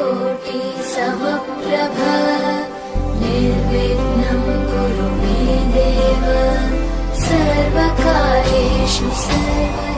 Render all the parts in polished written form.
कोटि समप्रभ निर्विघ्नं कुरु मे देव सर्वकार्येषु सर्वदा।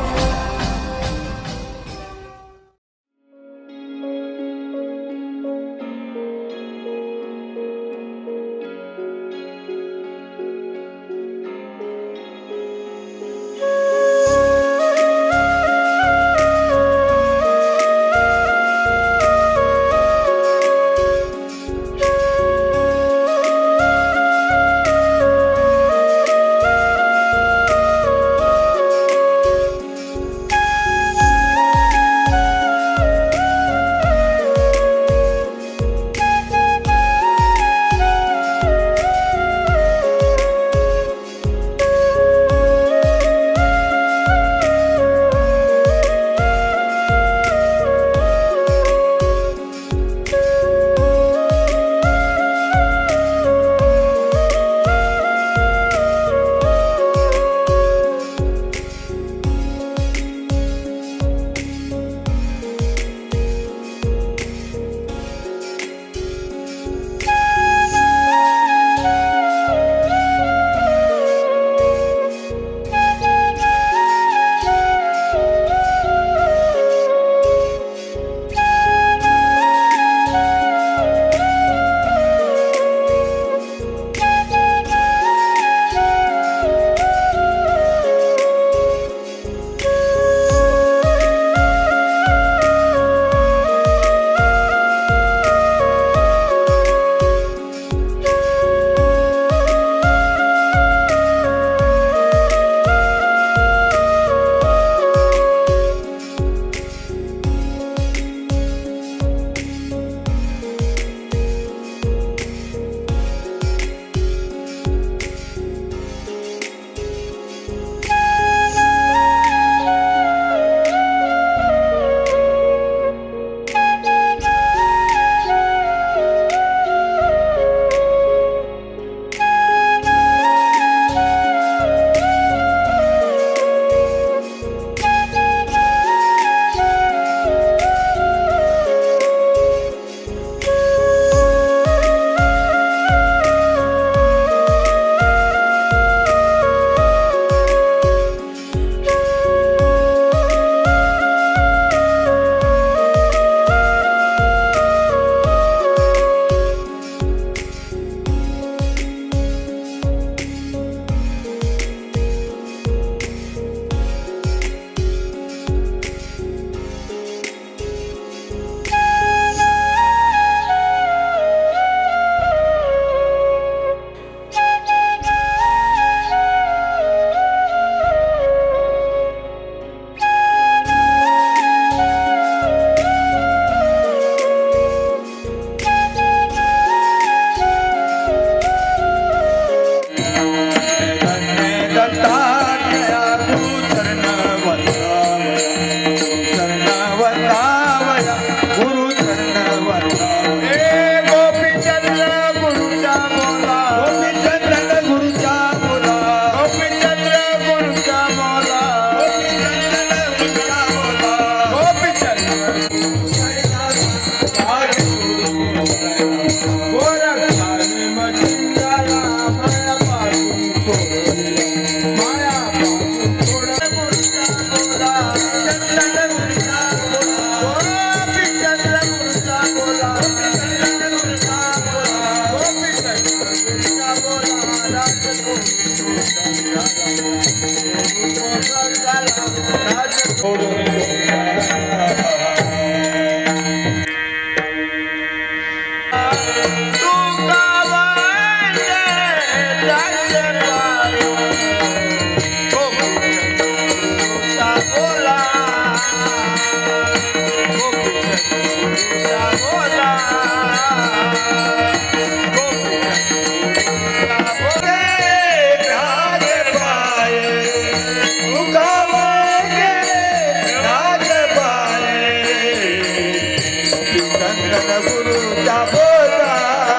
गुरु का बोला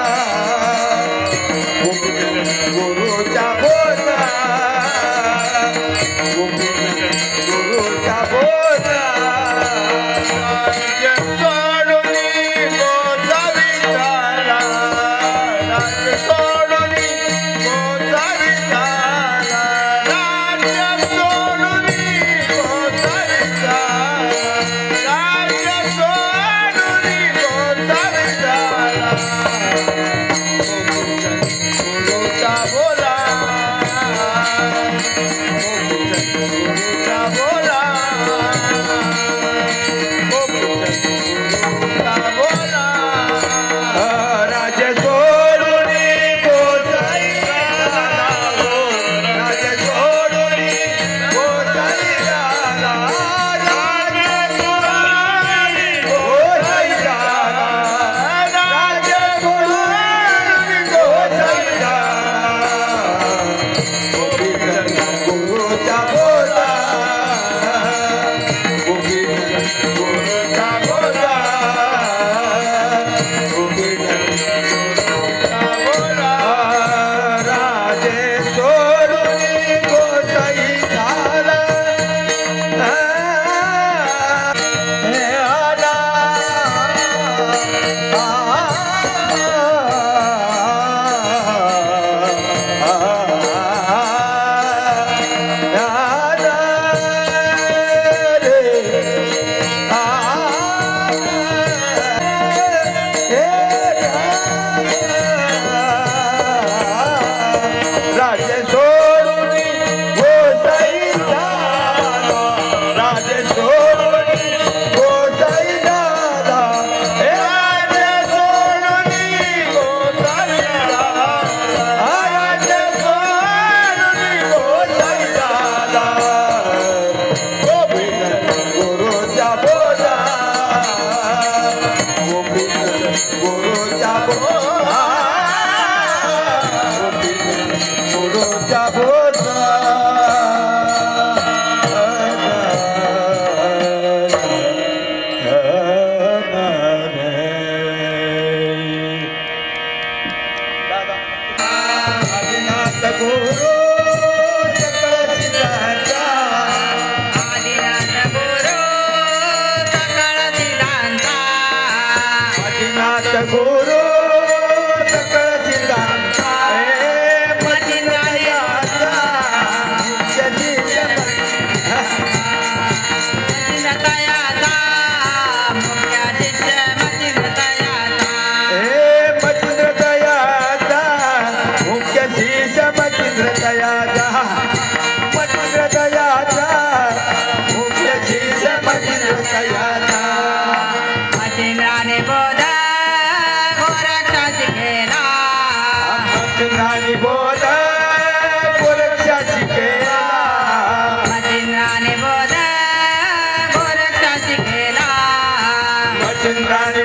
प्रसाद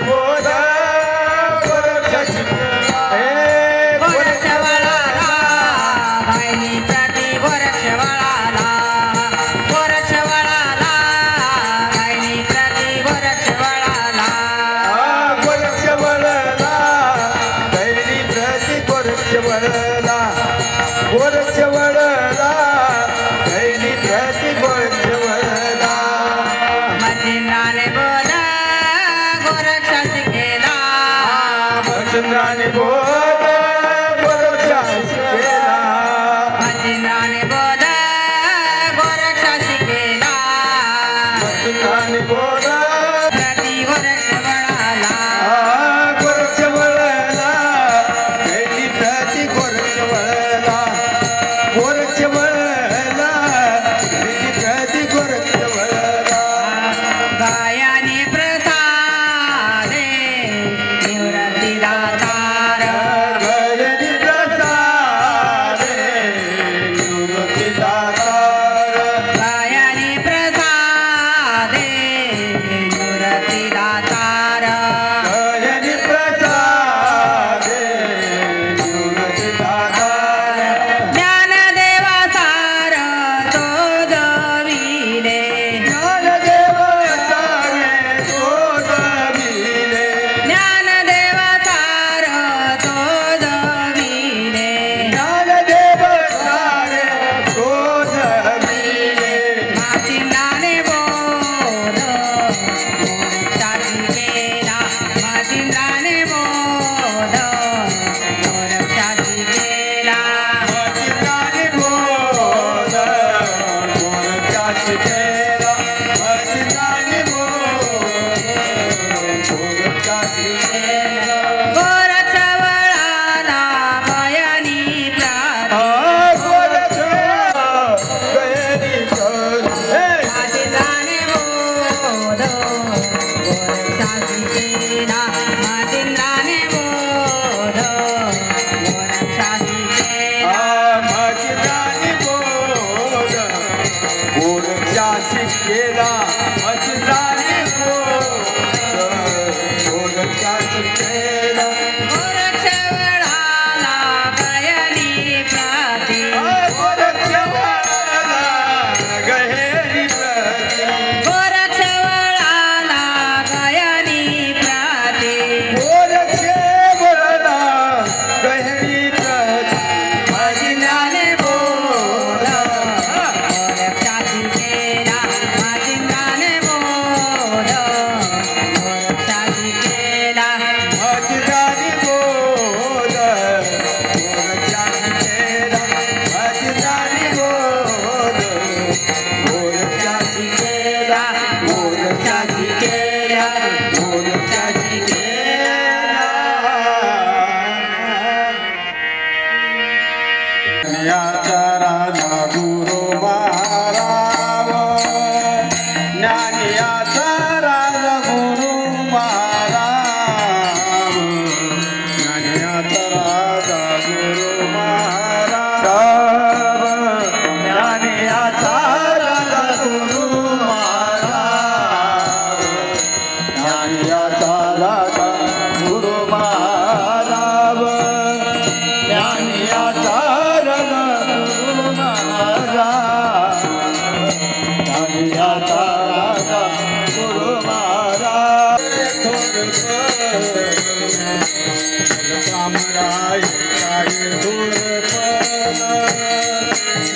पामराय काय थोरपण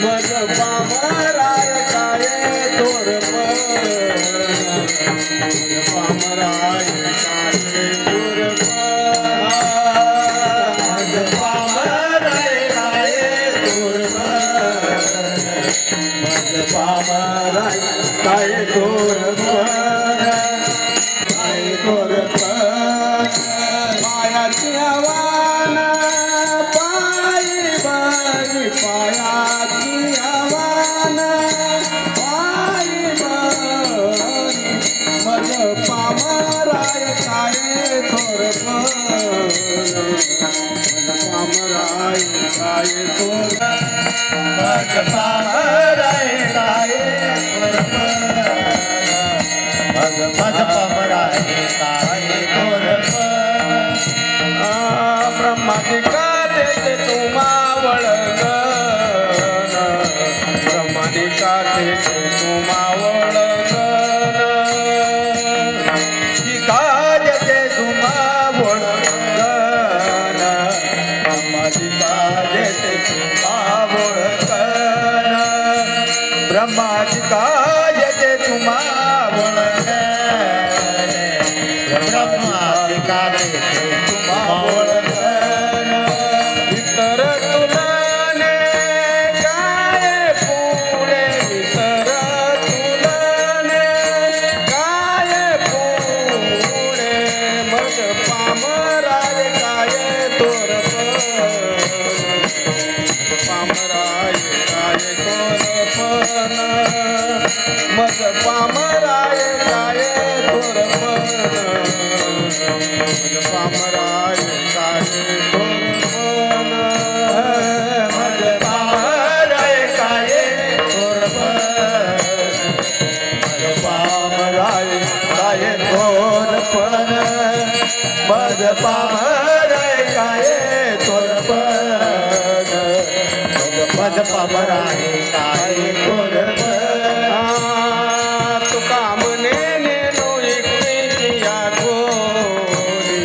मज पामराय काय थोरपण पामराय काय थोरपण पामराय काय थोरपण पामराय काय थोरपण पायाची आव्हान पायी बरी पायाची आव्हान पायी बरी मज पामराय काय थोरपण पामराय काय थोरपण मज पामराय काय थोरपण मज पामराय काय थोरपण ब्रह्मादिका देते तुम्हा वळगण ब्रह्मादिका देते तुम्हा वळगण दिका देते तुम्हा वळगण ब्रह्मादिका देते तुम्हा वळगण ब्रह्मादिका देते तुम्हा वळगण ब्रह्मादिका देते तुम्हा वळगण इतर तुलने काय पुढे इतर तुलने काय पुढे मज पामराय काय थोरपण पामराय काय थोरपण मज पामराय काय थोरपण पामराय काय थोरपण मज पामराय काय थोरपण पामराय काय थोरपण मज पामराय काय थोरपण मज पामराय काय थोरपण तुका म्हणे नेनो एकटीची या गोली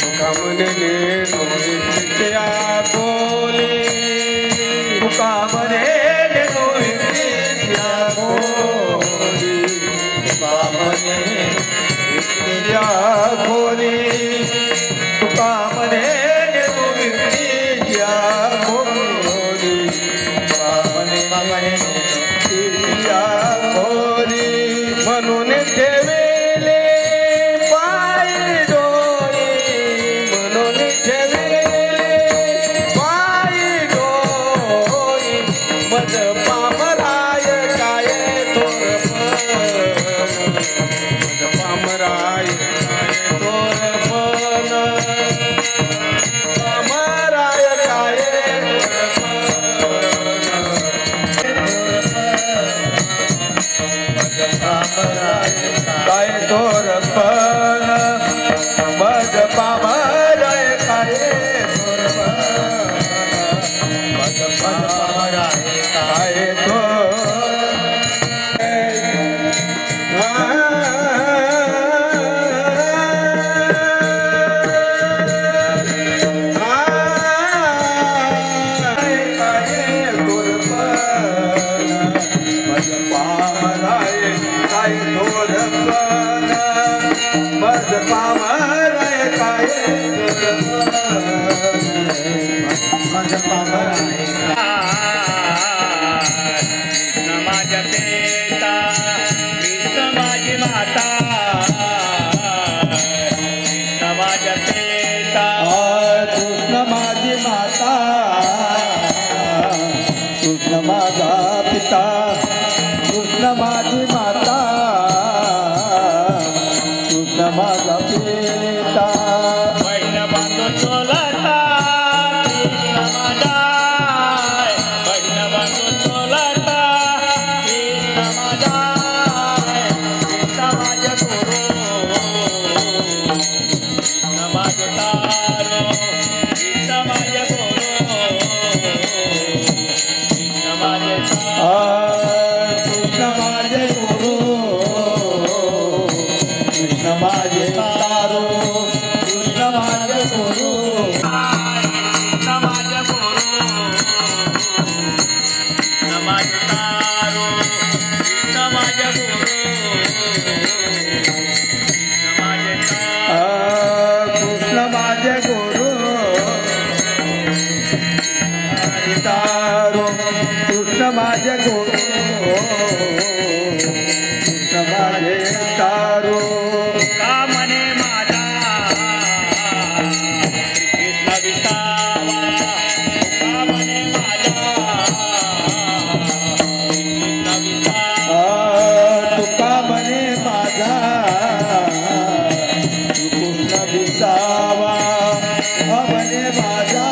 तुका म्हणे नेनो एकटीची या गोली तुका म्हणे नेनो एकटीची या गोली तुका म्हणे एकटीची या गोली तुका म्हणे नेनो एकटीची या गोली तुका म्हणे म्हणून ठेवेले पाय डोळे म्हणून ठेवेले पाय डोळे मज पामराय काय थोरपण मज पामराय काय थोरपण पामराय काय काय थोरपण मज पामराय काय थोरपण मज पामराय काय मज पामराय काय मज पामराय कृष्ण माझ्या पिता कृष्ण माझी माता कृष्ण माझ्या पिता कृष्ण माझी माता कृष्ण माझा पिता कृष्ण माझी माता कृष्ण माझा पिता बहीण बांधून चोलता कृष्ण माझा बहीण बांधून चोलता कृष्ण माझा कृष्ण माझ्या गुरु कृष्ण माझे तारो कृष्ण माझ्या गुरु कृष्ण माझे कृष्ण माझे गुरु कृष्ण माझे तारो कृष्ण माझे गुरु कृष्ण माझे गुरु कृष्ण माझे तारो कृष्ण माझे गुरु कृष्ण माझे कृष्ण माझे गुरु तारो कृष्ण माझे गुरु कृष्ण माझे तारो का म्हणे माझा कृष्ण विसावा का म्हणे माझा कृष्ण विसावा तुका म्हणे माझा कृष्ण विसावा म्हणे माझा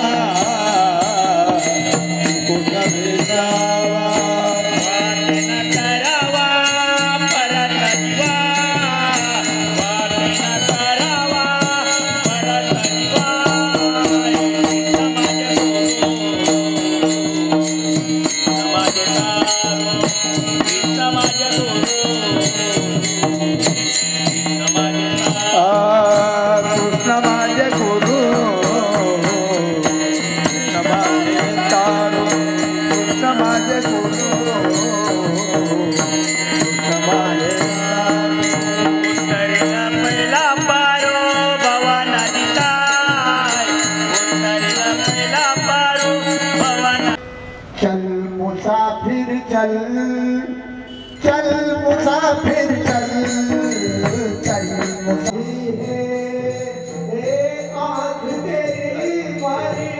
कृष्ण विसावा वाटेन करावा परत जीवा वाटेन करावा परत जीवा कृष्ण माझे गुरु कृष्ण माझे तारो कृष्ण माझे गुरु कृष्ण माझे तारो कृष्ण माझे गुरु कृष्ण माझे तारो कृष्ण माझे गुरु कृष्ण माझे उत्तरेला पहिला पारो भवाना दिताय उत्तरेला पहिला पारो भवाना चल मुसाफिर चल चल मुसाफिर चल चल मुसाफिर हे आँख तेरी भरी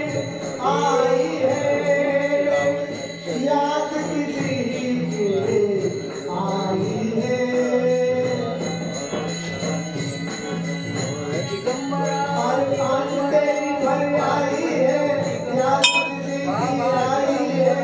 आई है याद किसी की आई है और आँख तेरी भरी आई है याद किसी की आई है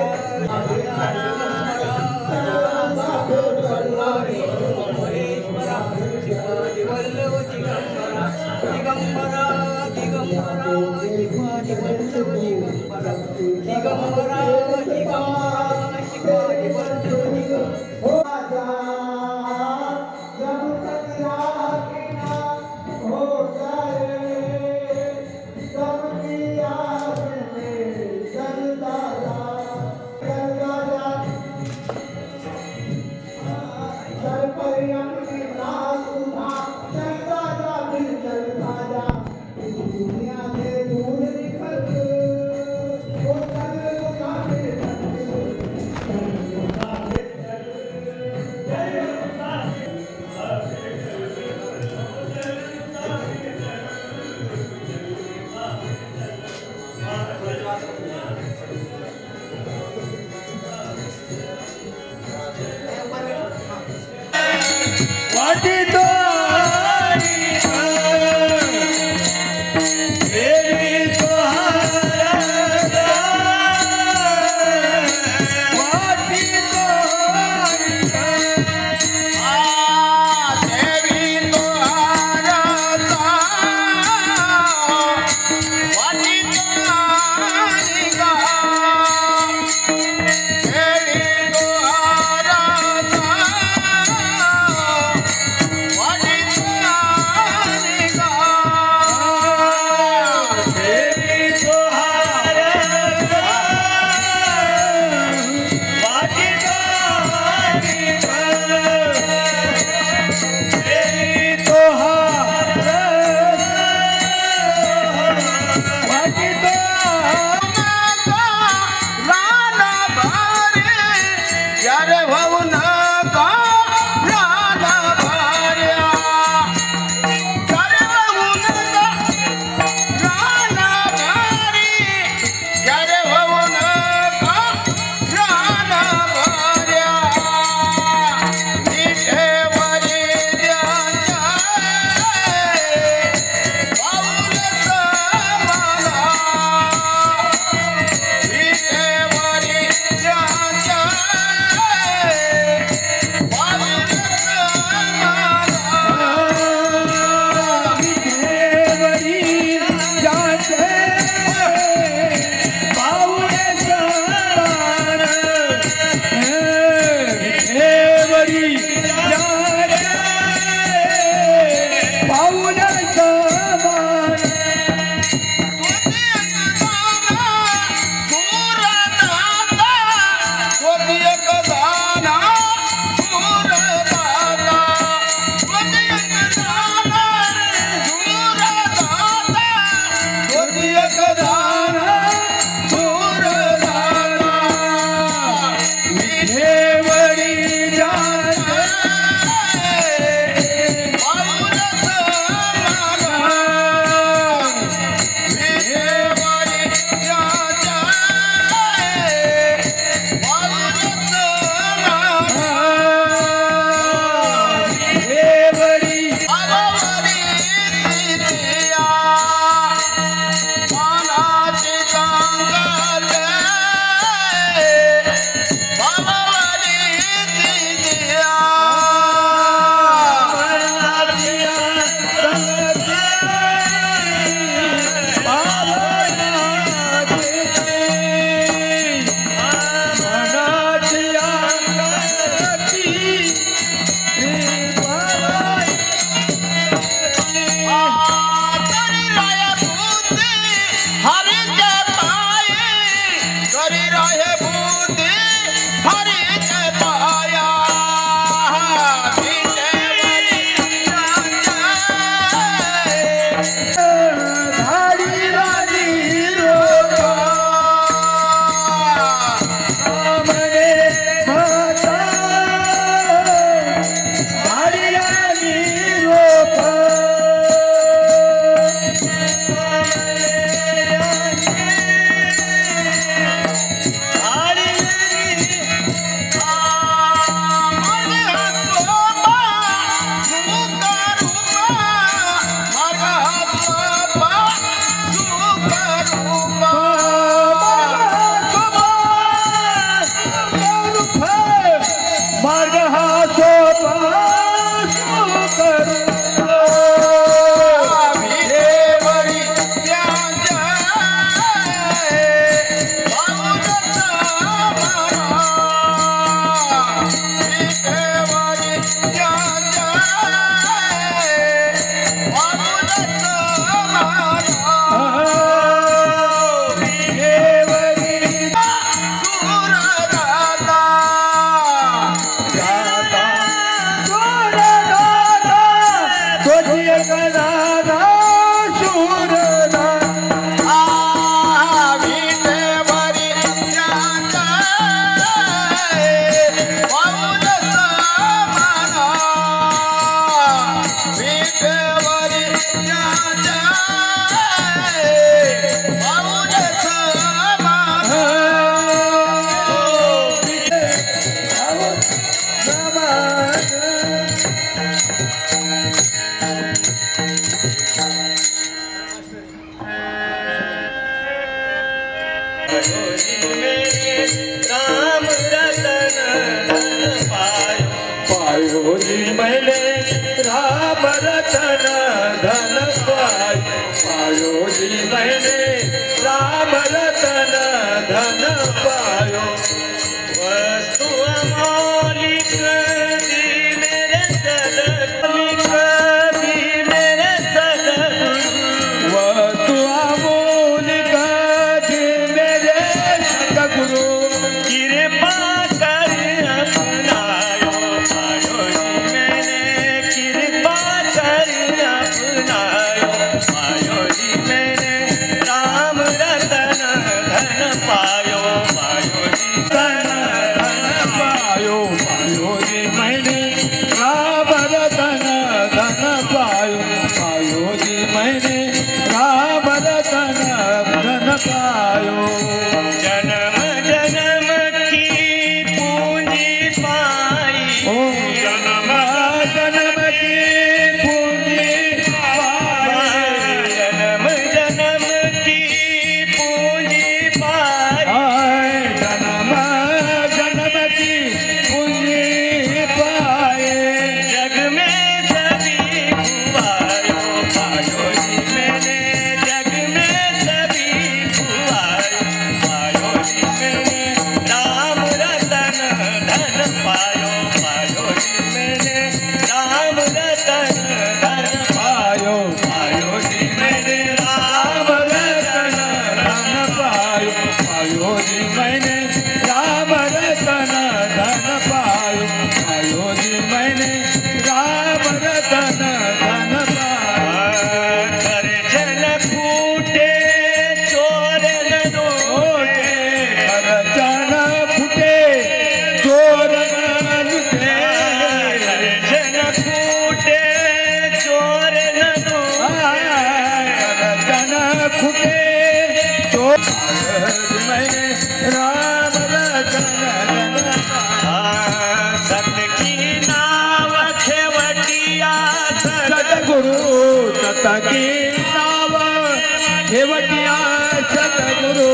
वाटी तोरी देवी तोहारा वाटी तोरी देवी तोहारा वाटी तोहारी गा देवी तोहारा वाटी तोहारी गा देवी तोहारा वाटी तोहारी देवी तोहारा वाटी राम रतन धन पायो पायो जी मैंने राम रतन धन पायो पायो जी मैंने राम रतन धन पायो वस्तु अमौलिक दी मेरे सदगुरु दी मेरे सदगुरु वस्तु अमूलिक दी मेरे सदगुरु कृपा कर अपनायो पायो जी मैंने कृपा कर अपनायो पायो जी मैंने राम रतन धन पायो पायो जी धन पायो पायो जी मैंने राम रतन धन पायो पायो जी मैंने राम रतन धन पायो जन्म जन्म की पूंजी पाई ओ जन्म जन्म की पूंजी पाए जन्म जन्म की पूंजी पाई आए जन्म जन्म की पूंजी पाए जग में सभी खुआयो पायो जी मैंने जग में सभी खुआयो पायो जी मैंने राम रतन धन पायो पायो जी मैंने राम रतन धन पायो पायो जी मैंने राम रतन धन पायो पायो जी मैंने राम रतन धन पायो पायो जी मैंने राम रतन धन पायो खर्चन फूटे चोर न ओटे रोटे खर्चन फूटे चोर न लुटे खर्चन फूटे चोर न रोटे खर्चन फूटे चोर मैंने राम रतन धन सत की नाव खेवटिया सतगुरु सत की नाव खेवटिया सतगुरु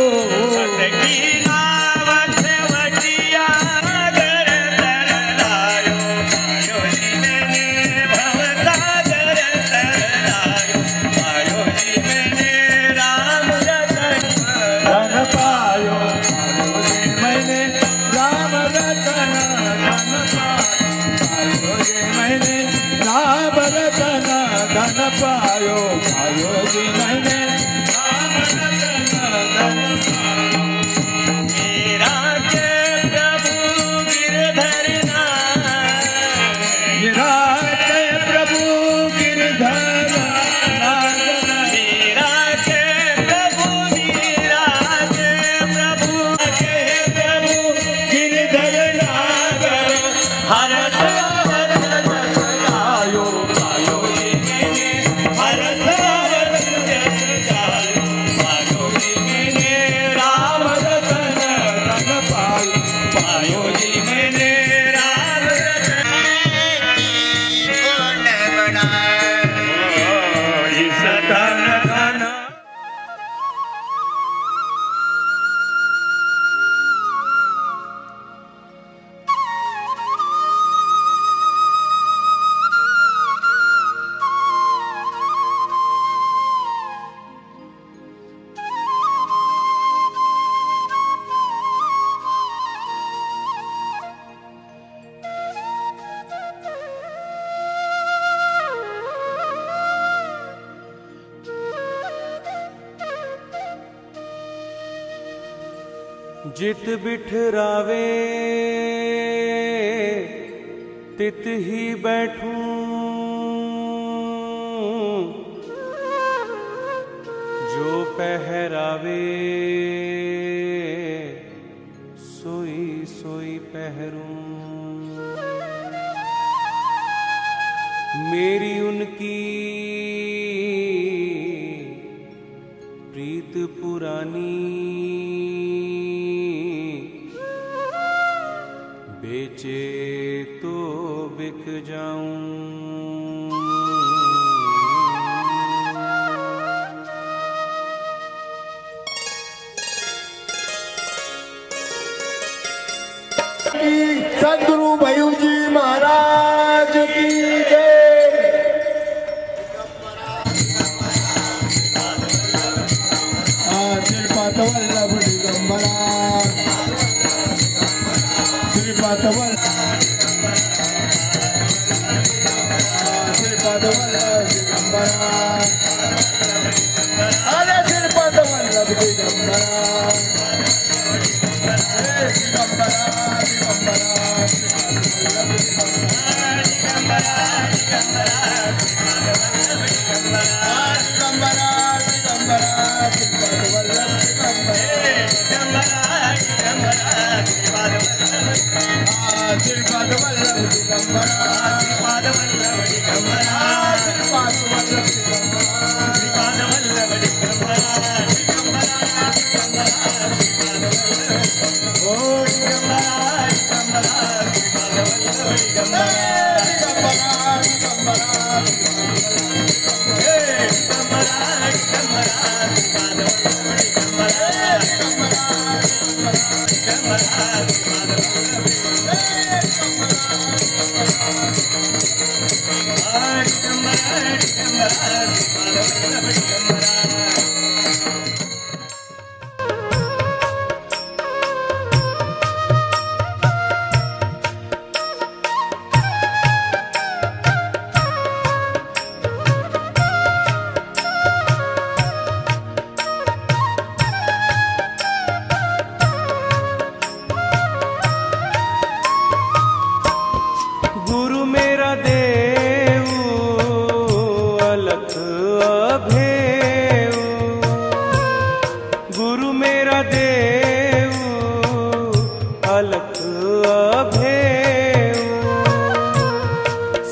सत की नाव खेवटिया सागर तर लायो पायो जी मैंने भव सागर तर लायो पायो जी मैंने राम रतन धन पायो पायो जी मैंने राम रतन धन पायो जी मैंने राम रतन धन पायो पायो जी मैंने राम रतन धन जित बिठरावे तित ही बैठूं, जो पहरावे सोई सोई पहरूं। मेरी उनकी प्रीत पुरानी, बेचे तो बिक जाऊं। सदगुरु भयू जी महाराज की जय। श्रीपाद वल्लभ दिगंबरा, श्रीपाद वल्लभ दिगंबरा, अरे श्रीपाद वल्लभ दिगंबरा, गुरु मेरा देव अलख अभेव, गुरु मेरा देव अलख अभेव,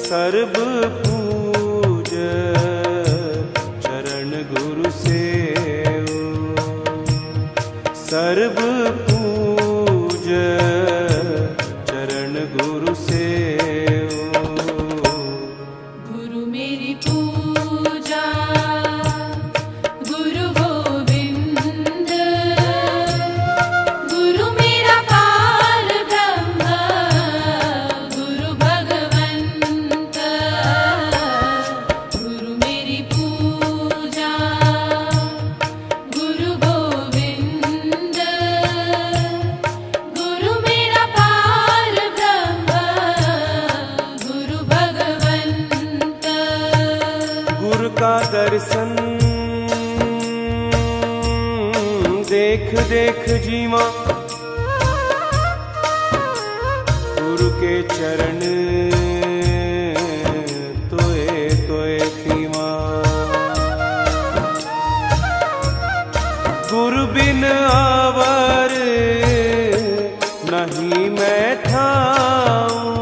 सर्व पूज चरण गुरु सेव, सर्व पूज चरण गुरु सेव। गुरु मेरी पूजा गुरु गोविंद, गुरु मेरा पार ब्रह्म गुरु भगवंत, गुरु मेरी पूजा गुरु गोविंद, गुरु मेरा पार ब्रह्म गुरु भगवंत। गुरु का दर्शन देख देख जीवा, गुरु के चरण तोए तोए पीवा। गुरु बिन आवर नहीं मैं ठाऊं,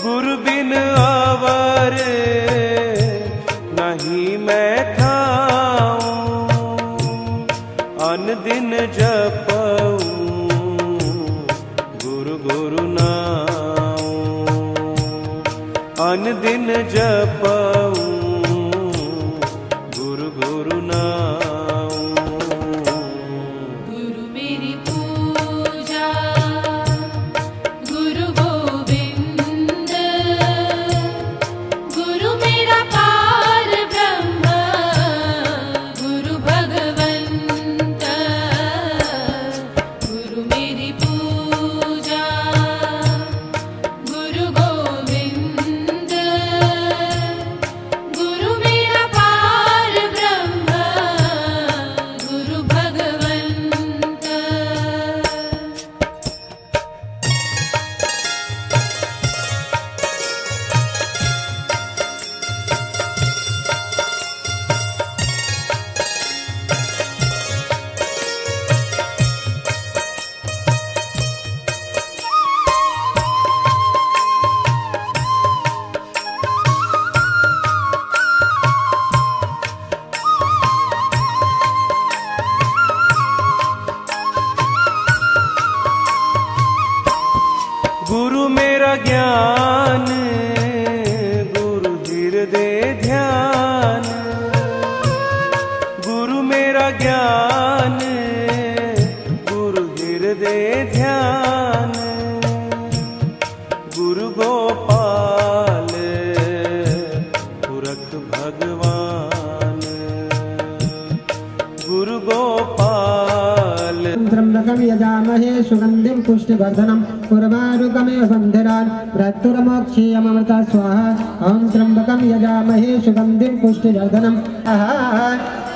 गुरु बिन आवर नहीं मैं ठाऊं। अन दिन जपऊं गुरु गुरु नाऊं, अन दिन जपऊं गुरु गुरु नाऊं। गुरु मेरी पूजा गुरु गोविंद, गुरु मेरा पार ब्रह्म गुरु भगवंत, गुरु मेरी पूजा गुरु गोविंद, ज्ञान गुरु हृदय ध्यान गुरु गोपाल पुरख भगवान गुरु गोपाल त्र्यंबकं यजामहे सुगंधिं पुष्टिवर्धनम् उर्वारुकमिव बन्धनान् मृत्युर्मोक्षीयममृता स्वाहा ॐ त्र्यंबकं यजामहे सुगंधिं पुष्टिवर्धनम्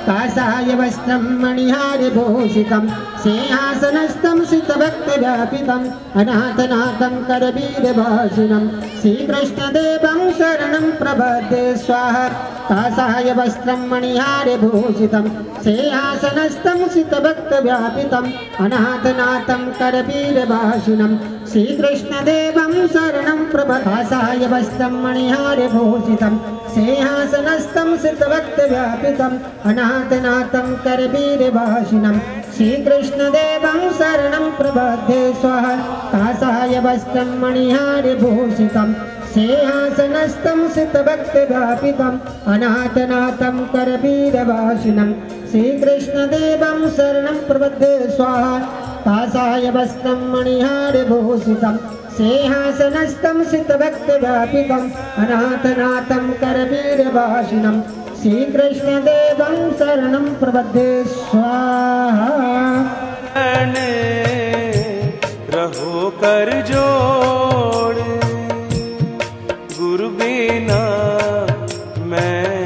कासाय वस्त्रं मणिहारभूषितं सिंहासनस्थं सितभक्तिव्यापितम् अनाथनाथं करवीरभाषिणं श्रीकृष्णदेवं शरणं प्रपद्ये स्वाहा कासाय वस्त्रं मणिहारभूषितं सिंहासनस्थं सितभक्तिव्यापितम् अनाथनाथं करवीरभाषिणं श्रीकृष्णदेवं शरणं प्रपद्ये कासाय वस्त्रं मणिहारभूषितं सिंहासनस्थं सितभक्तिव्यापितम् अनाथनाथं करवीरभाषिणं श्रीकृष्णदेवं शरणं प्रपद्ये स्वाहा कासाय वस्त्रं मणिहारभूषितं सिंहासनस्थं सितभक्तिव्यापितम् अनाथनाथं करवीरभाषिणं श्रीकृष्णदेवं शरणं प्रपद्ये स्वाहा कासाय वस्त्रं मणिहारभूषितं सिंहासनस्थं सितभक्तिव्यापितम् अनाथनाथं करवीरभाषिणं श्रीकृष्णदेवं शरणं प्रपद्ये स्वाहा रहो कर जोड़ गुरु बिना मैं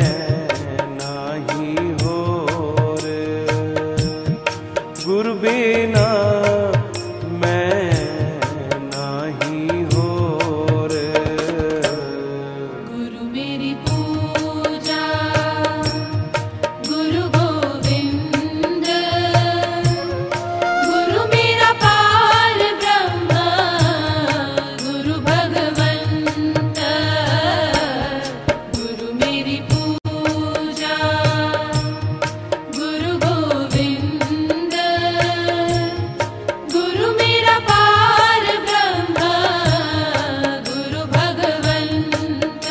नाही होर गुरु बिना मैं नाही होर गुरु मेरी पूजा गुरु गोविंद गुरु मेरा पार ब्रह्म गुरु भगवंत गुरु मेरी पूजा गुरु गोविंद गुरु मेरा पार ब्रह्म गुरु भगवंत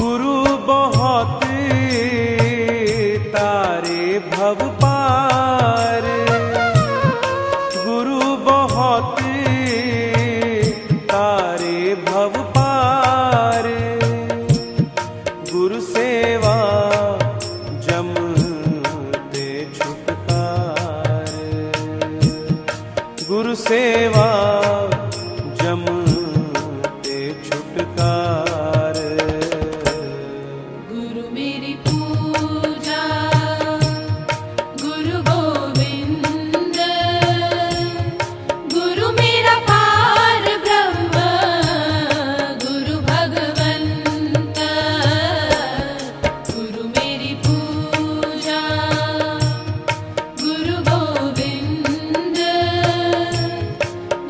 गुरु बहुत तारे भव पार गुरु बहुत तारे भव पार गुरु सेवा जम दे छुटकार गुरु सेवा जम दे छुटकार गुरु मेरी पूजा गुरु गोविंद गुरु मेरा पार ब्रह्म गुरु भगवंत गुरु मेरी पूजा गुरु गोविंद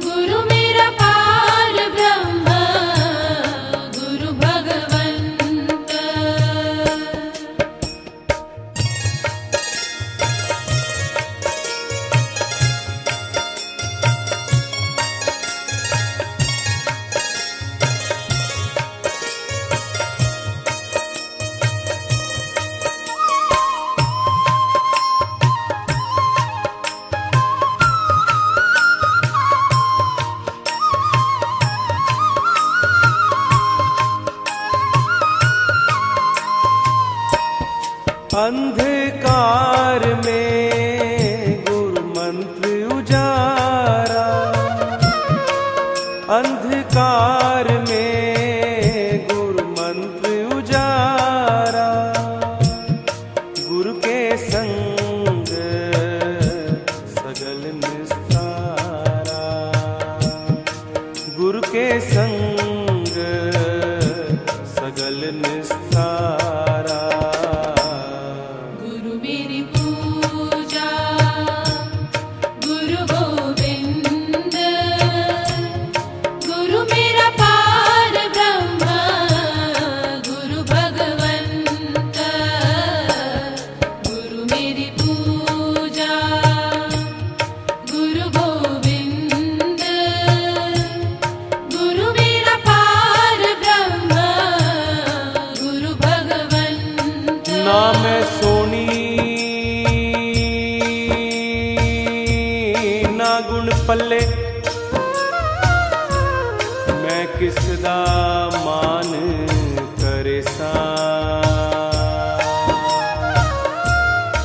गुरु मेरा पार ब्रह्म गुरु भगवंत अंधकार में गुरु मंत्र उजारा अंधकार में गुरु मंत्र उजारा गुरु के संग सगल निस्तारा गुरु के संग सगल निस्तारा ना मैं सोनी ना गुण पल्ले, मैं किस दा मान करे सा।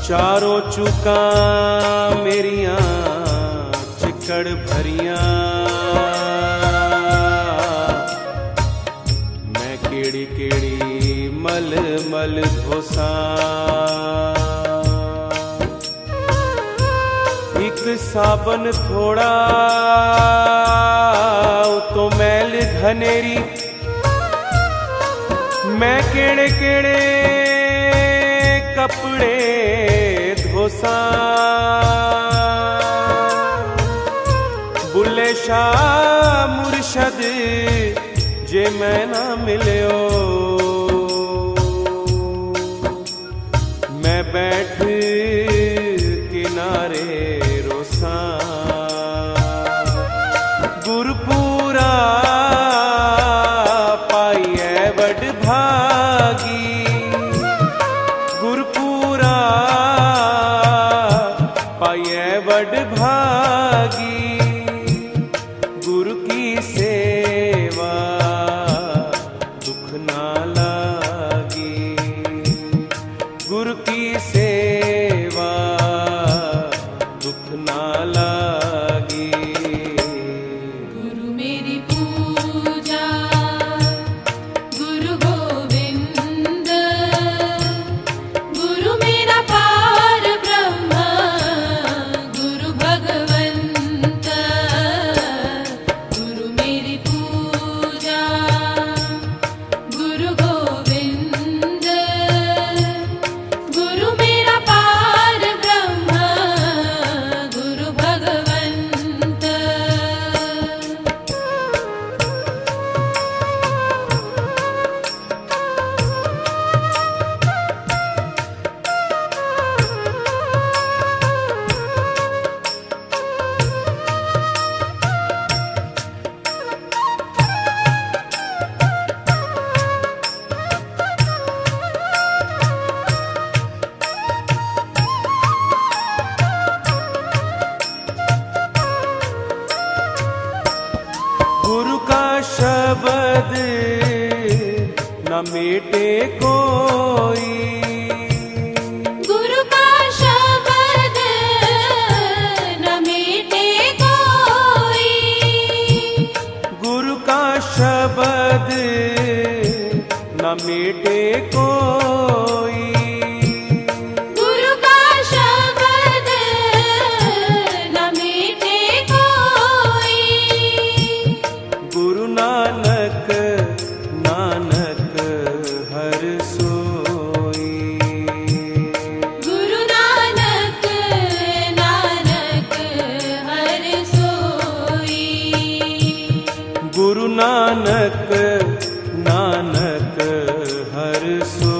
चारों चूका मेरियां चिकड़ भरियां, मैं केड़ी केड़ी मल मल धोसा। एक साबन थोड़ा तो मैल घनेरी, मैं केड़े केड़े कपड़े धोसा। बुल्ले शाह मुर्शद जे मैं ना मिलियो, मैं बैठ किनारे रोसा। गुरपुरा पाइए बड़ भागी, गुरपुरा पाइए बड़ भागी। गुरु की सेवा दुख ना लागी, गुरु की सेवा दुख ना लागी। गुरु मेरी पूजा गुरु गोविंद, गुरु मेरा पार ब्रह्म गुरु भगवंत। गुरु मेरी पूजा गुरु गोविंद, गुरु मेरा पार ब्रह्म गुरु भगवंत। गुरु का शब्द न मेटे कोई, गुरु का शब्द न मेटे कोई, गुरु का शब्द न मेटे कोई। गुरु का शब्द न मेटे कोई। गुरु नानक नानक हर सोई, गुरु नानक नानक हर सोई। गुरु नानक नानक हर सोई।